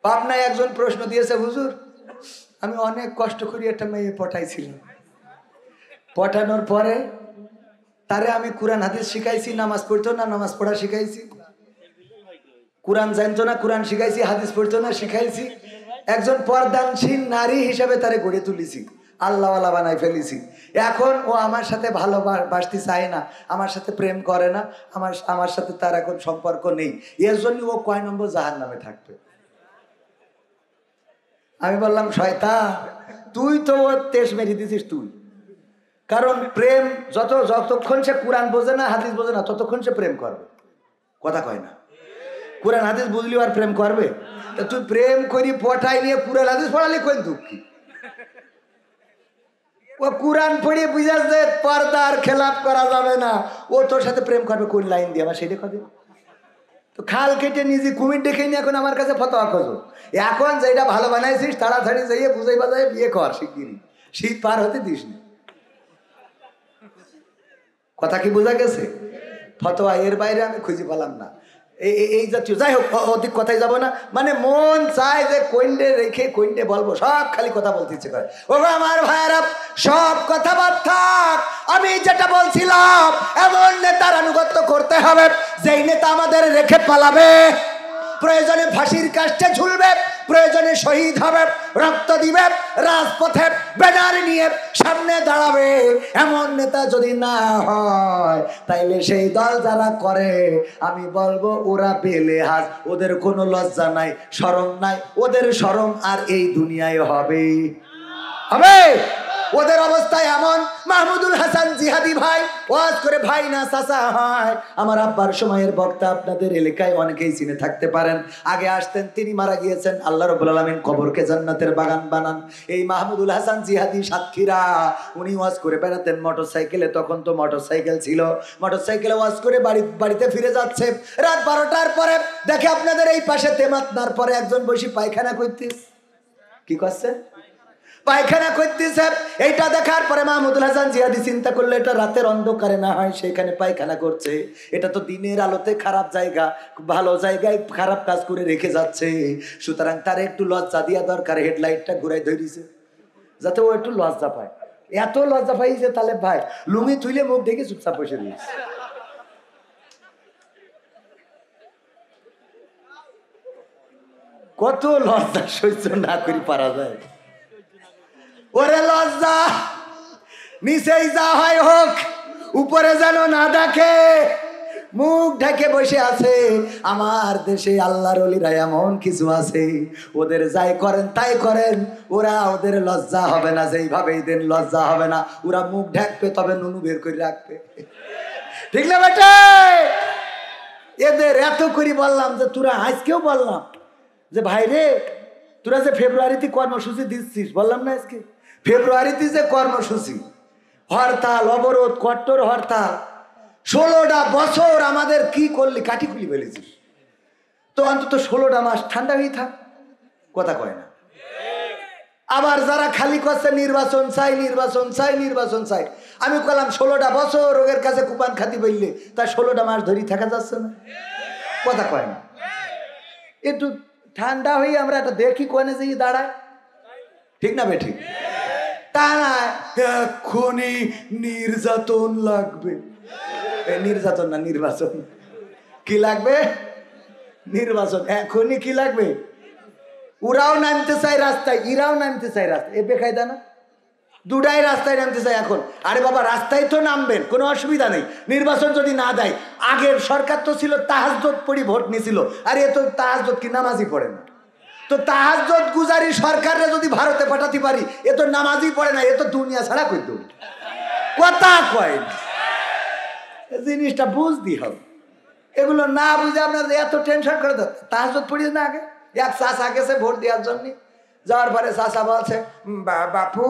পাবনায় একজন প্রশ্ন দিয়েছে, হুজুর আমি অনেক কষ্ট করে একটা মেয়ে পটাইছিলাম, পটানোর পরে তারে আমি কোরআন হাদিস শিখাইছি, নামাজ পড়তো না, নামাজ পড়া শিখাইছি, কোরআন জানতো না, কোরআন শিখাইছি, হাদিস পড়তো না, শিখাইছি, একজন পর্দানশীল নারী হিসাবে তারে গড়ে তুলেছি, আল্লাহওয়ালা বানাই ফেলেছি। এখন ও আমার সাথে ভালোবাসতে চায় না, আমার সাথে প্রেম করে না, আমার সাথে তার এখন সম্পর্ক নেই। এর জন্য ও কয় নম্বর জাহান্নামে থাকবে? আমি বললাম, শয়তান তুই তো ওর তেজ মেরে দিছিস তুই। কারণ প্রেম যতক্ষণ সে কোরআন বোঝে না, হাদিস বোঝে না, ততক্ষণ সে প্রেম করবে। কথা কয় না? কোরআন হাদিস বুঝলি আর প্রেম করবে? তা তুই প্রেম করি পটাই নিয়ে কোরআন হাদিস পড়ালি কোন দুঃখী? ও কোরআন পড়িয়ে বুঝাস যে পর্দার খেলাপ করা যাবে না, ও তোর সাথে প্রেম করবে কোন লাইন দিয়ে? আমার সেটা কবে তো খাল কেটে নিজে কুমির ডেকে নিয়ে এখন আমার কাছে ফতোয়া খোঁজো। এখন যেটা ভালো বানাইছিস তাড়াতাড়ি যাইয়ে বুঝাই বাজাই বিয়ে কর শিগগিরি, শীত পার হতে দিস না। কথা কি বোঝা গেছে? ফতোয়া এর বাইরে আমি খুঁজে পেলাম না। এই জাতীয়, যাই হোক অধিক কথাই যাব না। মানে মন চায় যে কইন্ডে রেখে কইন্ডে বলবো, সব খালি কথা বলতে ইচ্ছে করে। ও আমার ভাইয়েরা, সব কথা বাদ থাক, আমি যেটা বলছিলাম, এমন নেতার আনুগত্য করতে হবে যেই নেতা আমাদের রেখে পালাবে, প্রয়োজনে ফাঁসির কাস্টে ঝুলবে, প্রয়োজনে শহীদ হবে, রক্ত দিবে, রাজপথে ব্যানার নিয়ে সামনে দাঁড়াবে। এমন নেতা যদি না হয়, তাইলে সেই দল যারা করে, আমি বলবো ওরা বেলেহাজ, ওদের কোনো লজ্জা নাই, শরম নাই। ওদের শরম আর এই দুনিয়ায় হবে? ওদের অবস্থা এমন। মাহমুদুল হাসান জিহাদি ভাই ওয়াজ করে ভাই না চাচা হয়। আমার আব্বার সময়ের বক্তা, আপনাদের এলাকায় অনেকেই চিনে থাকতে পারেন। আগে আসতেন, তিনি মারা গিয়েছেন, আল্লাহ রাব্বুল আলামিন কবরকে জান্নাতের বাগান বানান। এই মাহমুদুল হাসান জিহাদি সাতক্ষীরা, উনি ওয়াজ করে বেড়াতেন মোটরসাইকেলে। তখন তো মোটরসাইকেল ছিল, মোটরসাইকেলে ওয়াজ করে বাড়িতে ফিরে যাচ্ছে রাত 12টার পরে। দেখে আপনাদের এই পাশে তেমাতনার পরে একজন বসে পায়খানা করতেছে। কি করছে? পায়খানা করতেছে। এইটা দেখার পরে মাহমুদুল হাসান জিহাদি চিন্তা করলো, এটা রাতের অন্ধকারে না হয় সেখানে পায়খানা করছে, এটা তো দিনের আলোতে খারাপ জায়গা, ভালো জায়গায় খারাপ কাজ করে রেখে যাচ্ছে, সুতরাং তার একটু লজ্জা দিয়া দরকার। হেডলাইটটা ঘুরাই ধরিছে যাতে ও একটু লজ্জা পায়। এত লজ্জা পাইছে তাহলে ভাই লুঙ্গি তুইলে মুখ দেখে চুপচাপ বসে দিয়েছে। কত লজ্জা সহ্য না করি পারা যায়? ওরে লজ্জা নিচেই যা হয় হোক, উপরে যেন না দেখে, মুখ ঢেকে বসে আছে। আমার দেশে আল্লাহর ওলিরা এমন কিছু আছে, ওদের যাই করেন তাই করেন, ওদের লজ্জা হবে না, যেইভাবেই দেন লজ্জা হবে না। ওরা মুখ ঢাকবে, তবে নুনু বের করে রাখবে। ঠিক না বেটা? এদের এত করে বললাম যে তোরা, আজকেও বললাম যে ভাই রে, তোরা যে ফেব্রুয়ারিতে কর্মসূচি দিচ্ছিস, বললাম না আজকে ফেব্রুয়ারিতে যে কর্মসূচি, হরতাল, অবরোধ, কট্টর হরতাল, 16টা বছর আমাদের কি করলি? কাটি খুলি ফেলেছিস। তো অন্তত 16টা মাস ঠান্ডা হয়ে থাক। কথা কয় না? আবার যারা খালি করছে নির্বাচন চাই, নির্বাচন চাই, নির্বাচন চাই, আমি বললাম 16টা বছর রোগের কাছে কুপান খাতি বললে তার 16টা মাস ধরে থাকা যাচ্ছে না? কথা কয় না? একটু ঠান্ডা হয়ে আমরা একটা দেখি কোনে যেয়ে দাঁড়ায়। ঠিক না বে? ঠিক। তা না এখনই নির্যাতন লাগবে। নির্যাতন না, নির্বাচন। কি লাগবে? নির্বাচন। এখনই কি লাগবে? ওরাও নামতে চায় রাস্তায়, ইরাও নামতে চায় রাস্তায়। এ বেকায়দা না? দুটাই রাস্তায় নামতে চায় এখন। আরে বাবা, রাস্তায় তো নামবেন, কোনো অসুবিধা নেই। নির্বাচন যদি না দেয়, আগের সরকার তো ছিল তাহাজ্জুদ পড়ি ভোট নিছিল, আর এ তো তাহাজ্জুদ কি নামাজই পড়ে না। তো তাহাজ্জুদ গুজারি সরকারে যদি ভারতে পাঠাতে পারি, এ তো নামাজই পড়ে না, এ তো দুনিয়া ছাড়া করে দেব। কথা কয় জিনিসটা বুঝতে হবে। এগুলো না বুঝে আপনার এত টেনশন করে দেন। তাহাজ্জুদ পড়িয়ে না আগে এক চাচা গেছে ভোট দেওয়ার জন্য, যাওয়ার পরে চাচা বলছে, বাপু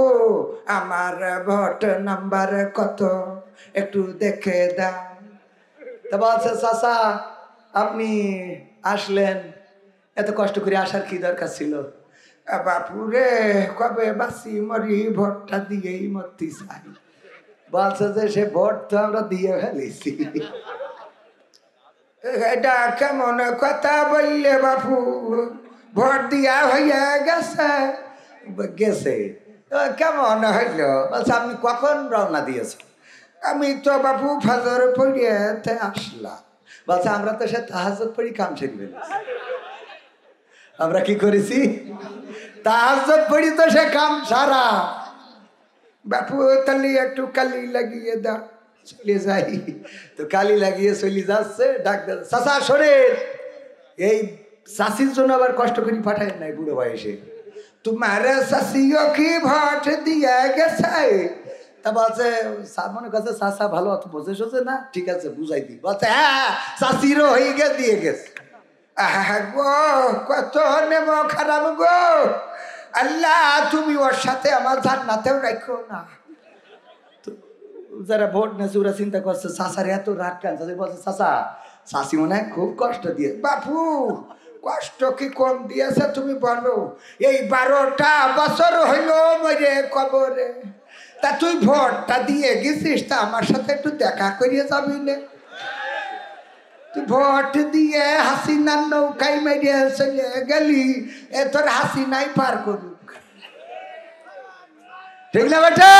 আমার ভোট নাম্বার কত, একটু দেখে দাও। তা বলছে, চাচা আপনি আসলেন, এত কষ্ট করে আসার কি দরকার ছিল? বাপু রে, কবে বাসি মরি, ভোটটা দিয়েই মরতে চাই। বলছে যে সে ভোট তো আমরা দিয়ে ফেলেছি। এটা কেমন কথা বললে বাপু? ভোট দিয়া হইয়া গেছে গেছে কেমন হইল? বলছে আপনি কখন রওনা দিয়েছেন? আমি তো বাবু ফজর পড়িয়ে আসলাম। বলছে আমরা তো সে তাহাজ্জুদ পড়ি কাম সেরে ফেলেছি। আমরা কি করেছি? তাহাজ্জুদ পড়ি তো সে কাম সারা। বাপু তাহলে একটু কালি লাগিয়ে দাও, চলে যাই। তো কালি লাগিয়ে চলে যাচ্ছে, ডাক্তার চাচা শোনেন, এই চাষির জন্য আবার কষ্ট করে পাঠায় নাই বুড়ো বয়সে। তোমার চাষিও কি ভোট দিয়ে গেছে? তা বলছে মনে করছে চাষা ভালো অত বোঝে সোঝে না, ঠিক আছে বুঝাই দিই। বলছে হ্যাঁ চাষিরও হয়ে গেছে, দিয়ে গেছে। গো কত নেব খারাপ গো, আল্লাহ তুমি ওর সাথে আমার জান্নাতেও রাখো না। যারা ভোট নেছে ওরা চিন্তা করছে চাষার এত রাত কান, বলছে চাষা চাষি মনে হয় খুব কষ্ট দিয়ে। বাপু কষ্ট কি কম দিয়েছে তুমি বলো? এই 12টা বছর হইল মরে কবরে, তা তুই ভোটটা দিয়ে গেছিস, তা আমার সাথে একটু দেখা করিয়ে যাবি না? তুই ভোট দিয়ে হাসিনার নৌকায় মেরিয়ে চলে গেলি, এ তোর হাসিনাই পার করুক। ঠিক না বেটে?